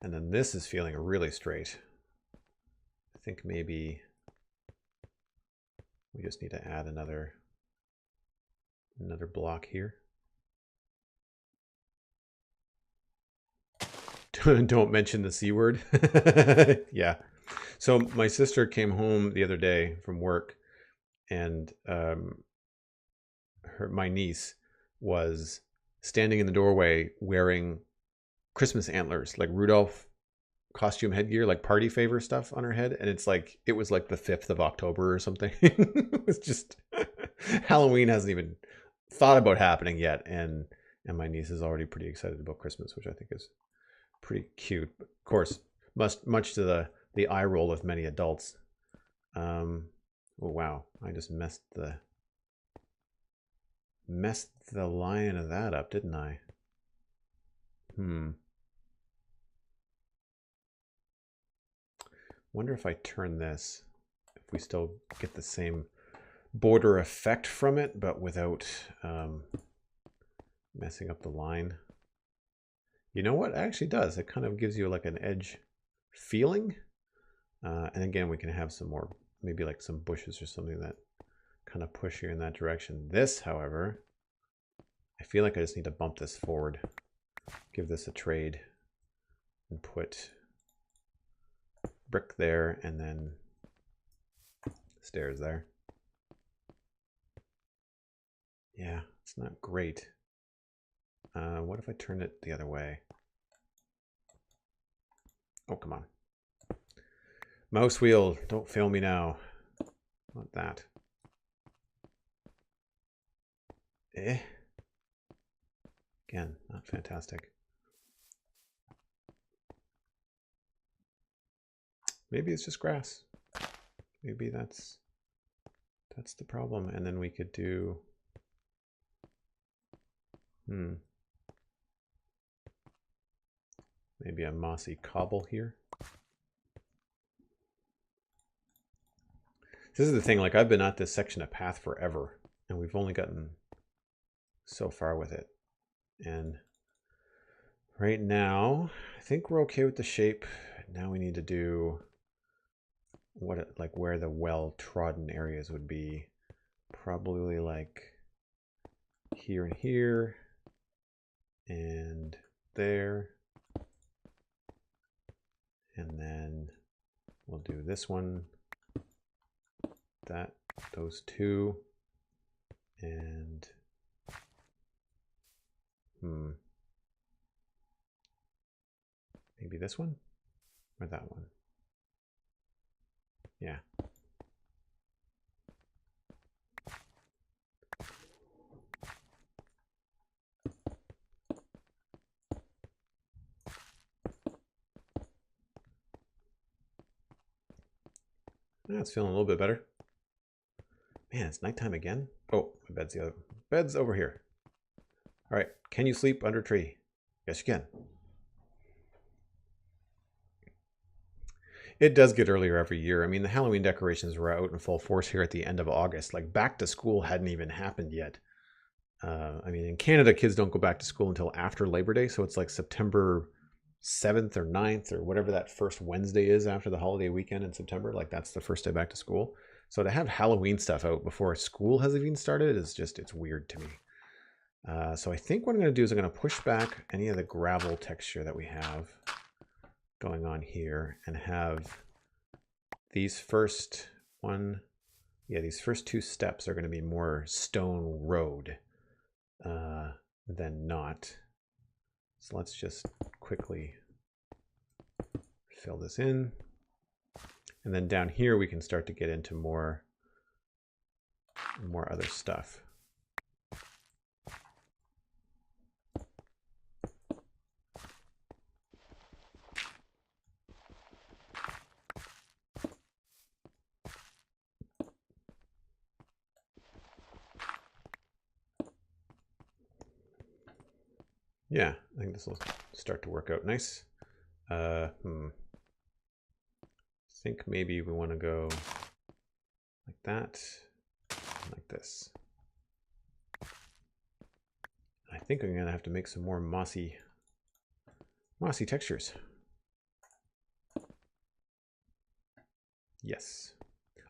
And then this is feeling really straight. I think maybe we just need to add another block here. Don't mention the C word. Yeah. So my sister came home the other day from work, and my niece was standing in the doorway wearing Christmas antlers, like Rudolph costume headgear, like party favor stuff on her head. And it's like, it was like the 5th of October or something. It was just, Halloween hasn't even thought about happening yet. And my niece is already pretty excited about Christmas, which I think is pretty cute. But of course, much to the eye roll of many adults. Oh, wow. I just messed the line of that up, didn't I? Wonder if I turn this, if we still get the same border effect from it, but without messing up the line. You know what? It actually does. It kind of gives you like an edge feeling. And again, we can have some more, maybe like some bushes or something that kind of push you in that direction. This, however, I feel like I just need to bump this forward, give this a trade, and put brick there and then stairs there. Yeah, it's not great. What if I turn it the other way? Oh, come on. Mouse wheel, don't fail me now. Not that. Again, not fantastic. Maybe it's just grass. Maybe that's the problem. And then we could do maybe a mossy cobble here. This is the thing, like I've been at this section of path forever, and we've only gotten so far with it. And right now, I think we're okay with the shape. Now we need to do like where the well-trodden areas would be. Probably like here and here and there. And then we'll do this one, that, those two, and maybe this one or that one. Yeah. It's feeling a little bit better. Man, it's nighttime again. Oh, my bed's bed's over here. All right, can you sleep under a tree? Yes, you can. It does get earlier every year. I mean, the Halloween decorations were out in full force here at the end of August. Like back to school hadn't even happened yet. I mean, in Canada, kids don't go back to school until after Labor Day. So it's like September 7th or 9th or whatever that first Wednesday is after the holiday weekend in September. Like that's the first day back to school. So to have Halloween stuff out before school has even started is just, it's weird to me. So I think what I'm going to do is I'm going to push back any of the gravel texture that we have going on here and have these first these first two steps are going to be more stone road than not. So let's just quickly fill this in. And then down here, we can start to get into more other stuff. Yeah, I think this will start to work out nice. I think maybe we want to go like that, like this. I think I'm gonna have to make some more mossy textures. Yes.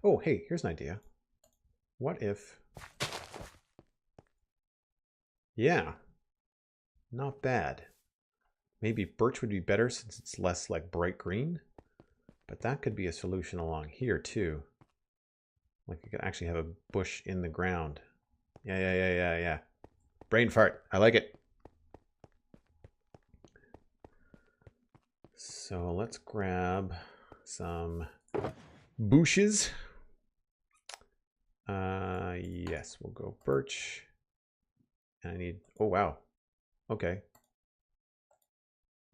Oh, hey, here's an idea. What if... Yeah. Not bad. Maybe birch would be better since it's less like bright green. But that could be a solution along here too. Like you could actually have a bush in the ground. Yeah. Brain fart. I like it. So let's grab some bushes. Yes, we'll go birch. And I need, oh wow. Okay.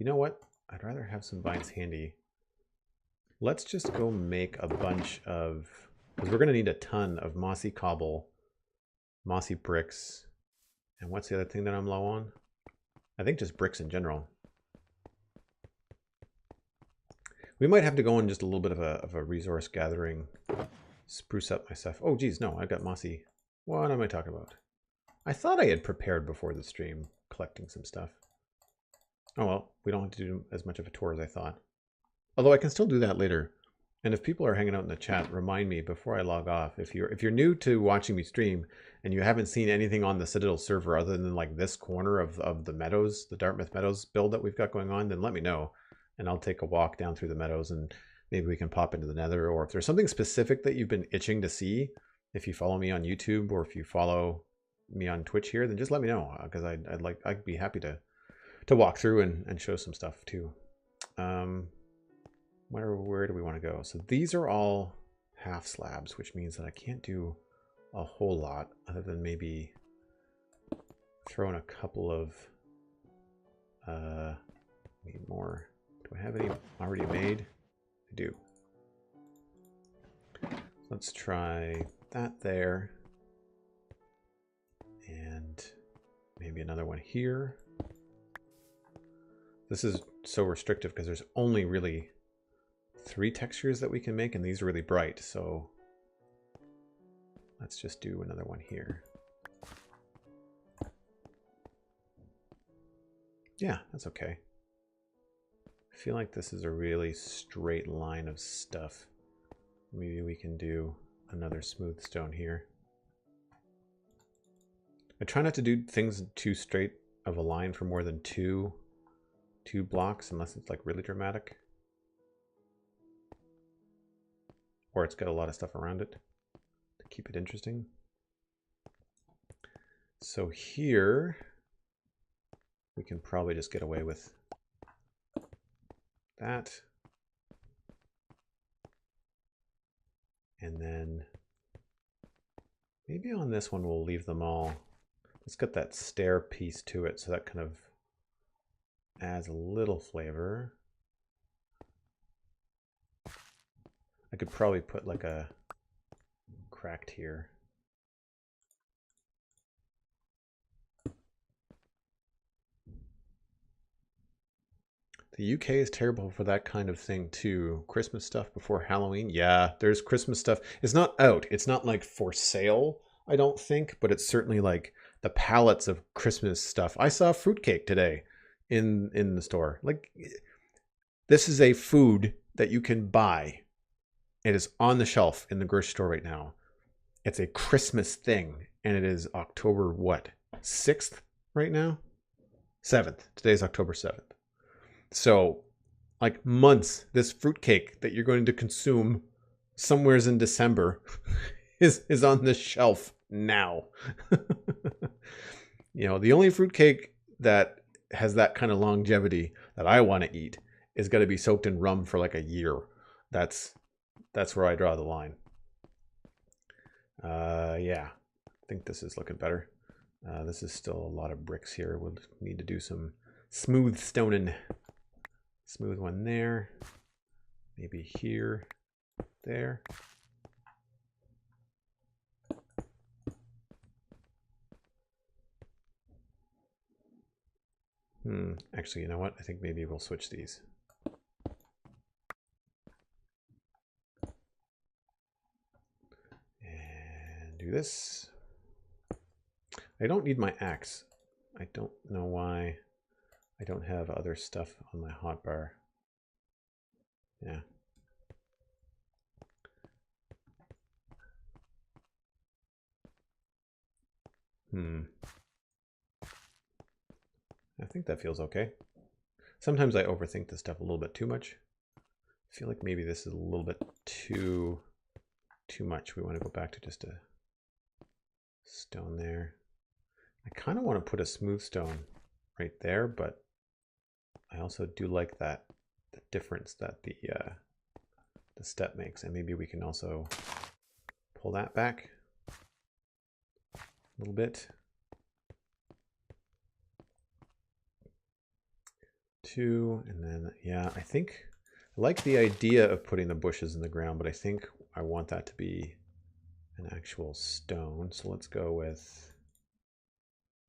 You know what? I'd rather have some vines handy. Let's just go make a bunch of, because we're going to need a ton of mossy cobble, mossy bricks, and what's the other thing that I'm low on? I think just bricks in general. We might have to go on just a little bit of a resource gathering, spruce up my stuff. Oh geez, no, I've got mossy. What am I talking about? I thought I had prepared before the stream, collecting some stuff. Oh well, we don't have to do as much of a tour as I thought. Although I can still do that later. And if people are hanging out in the chat, remind me before I log off. If you're new to watching me stream and you haven't seen anything on the Citadel server other than like this corner of the meadows, the Dartmouth Meadows build that we've got going on, then let me know. And I'll take a walk down through the meadows and maybe we can pop into the Nether. Or if there's something specific that you've been itching to see, if you follow me on YouTube or if you follow me on Twitch here, then just let me know, because I'd be happy to walk through and show some stuff too. Where do we want to go? So these are all half slabs, which means that I can't do a whole lot other than maybe throw in a couple of need more. Do I have any already made? I do. Let's try that there. And maybe another one here. This is so restrictive because there's only really 3 textures that we can make, and these are really bright, so let's just do another one here. Yeah, that's okay. I feel like this is a really straight line of stuff. Maybe we can do another smooth stone here. I try not to do things too straight of a line for more than two blocks unless it's like really dramatic. Or it's got a lot of stuff around it to keep it interesting. So here we can probably just get away with that. And then maybe on this one we'll leave them all. It's got that stair piece to it, so that kind of adds a little flavor. I could probably put like a cracked here. The UK is terrible for that kind of thing too. Christmas stuff before Halloween. Yeah, there's Christmas stuff. It's not out. It's not like for sale, I don't think, but it's certainly like the pallets of Christmas stuff. I saw fruitcake today in the store. Like, this is a food that you can buy. It is on the shelf in the grocery store right now. It's a Christmas thing, and it is October what? 6th right now? 7th. Today's October 7th. So, like months, this fruitcake that you're going to consume somewheres in December is on the shelf now. You know, the only fruitcake that has that kind of longevity that I want to eat is going to be soaked in rum for like a year. That's where I draw the line. Yeah, I think this is looking better. This is still a lot of bricks here. We'll need to do some smooth stoning. Smooth one there. Maybe here, there. Actually, you know what? I think maybe we'll switch these. And do this. I don't need my axe. I don't know why I don't have other stuff on my hotbar. Yeah. I think that feels okay. Sometimes I overthink this stuff a little bit too much. I feel like maybe this is a little bit too much. We want to go back to just a stone there. I kind of want to put a smooth stone right there, but I also do like that the difference that the step makes, and maybe we can also pull that back a little bit. 2, and then yeah, I think I like the idea of putting the bushes in the ground, but I think I want that to be an actual stone. So let's go with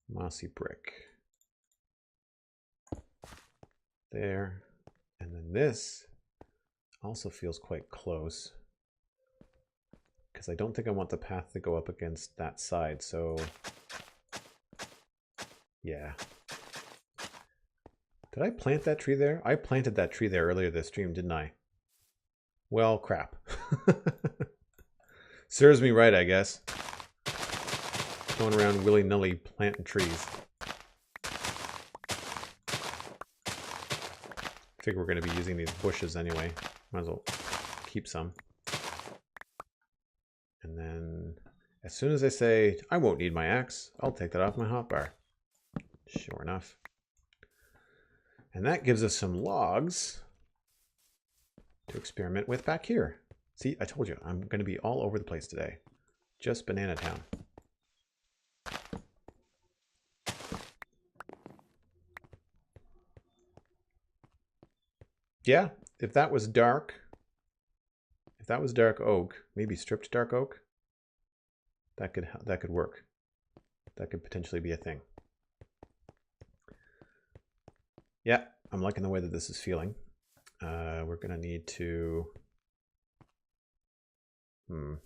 mossy brick there, and then this also feels quite close because I don't think I want the path to go up against that side. So yeah. Did I plant that tree there? I planted that tree there earlier this stream, didn't I? Well, crap. Serves me right, I guess. Going around willy-nilly planting trees. Figure we're going to be using these bushes anyway. Might as well keep some. And then as soon as I say, I won't need my axe, I'll take that off my hotbar. Sure enough. And that gives us some logs to experiment with back here. See, I told you, I'm going to be all over the place today. Just Banana Town. Yeah, if that was dark oak, maybe stripped dark oak, that could work. That could potentially be a thing. Yeah, I'm liking the way that this is feeling. We're gonna need to, I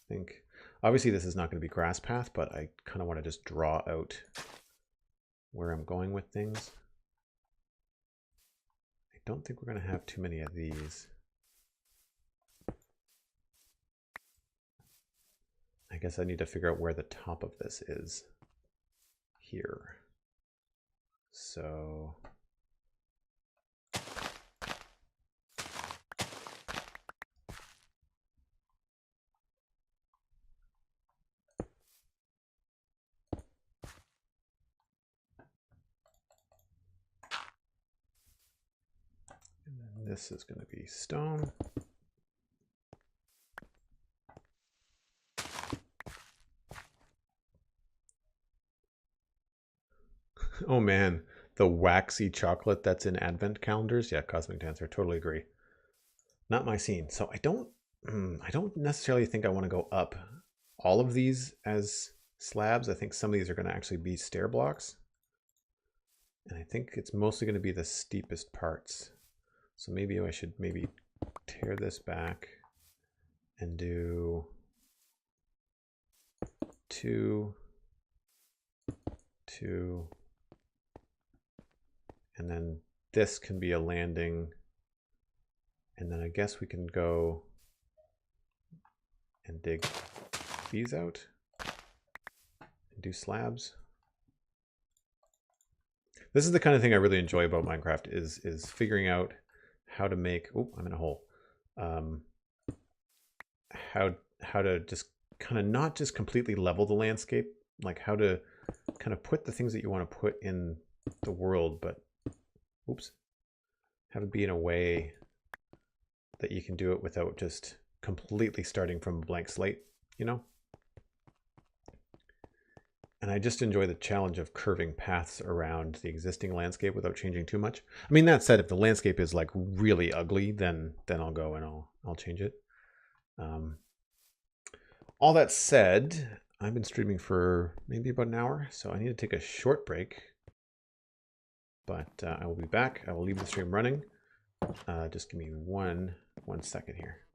think, obviously this is not gonna be grass path, but I kind of want to just draw out where I'm going with things. I don't think we're gonna have too many of these. I guess I need to figure out where the top of this is here. So this is going to be stone. Oh man, the waxy chocolate that's in advent calendars. Yeah, Cosmic Dancer, totally agree. Not my scene. So I don't necessarily think I want to go up all of these as slabs. I think some of these are going to actually be stair blocks. And I think it's mostly going to be the steepest parts. So maybe I should tear this back and do 2, 2, and then this can be a landing. And then I guess we can go and dig these out and do slabs. This is the kind of thing I really enjoy about Minecraft is figuring out how to make, oh, I'm in a hole. How to just kind of not just completely level the landscape, like how to kind of put the things that you want to put in the world, but oops, have it be in a way that you can do it without just completely starting from a blank slate, you know? And I just enjoy the challenge of curving paths around the existing landscape without changing too much. I mean, that said, if the landscape is like really ugly, then I'll go and I'll change it. All that said, I've been streaming for maybe about an hour, so I need to take a short break. But I will be back. I will leave the stream running. Just give me one second here.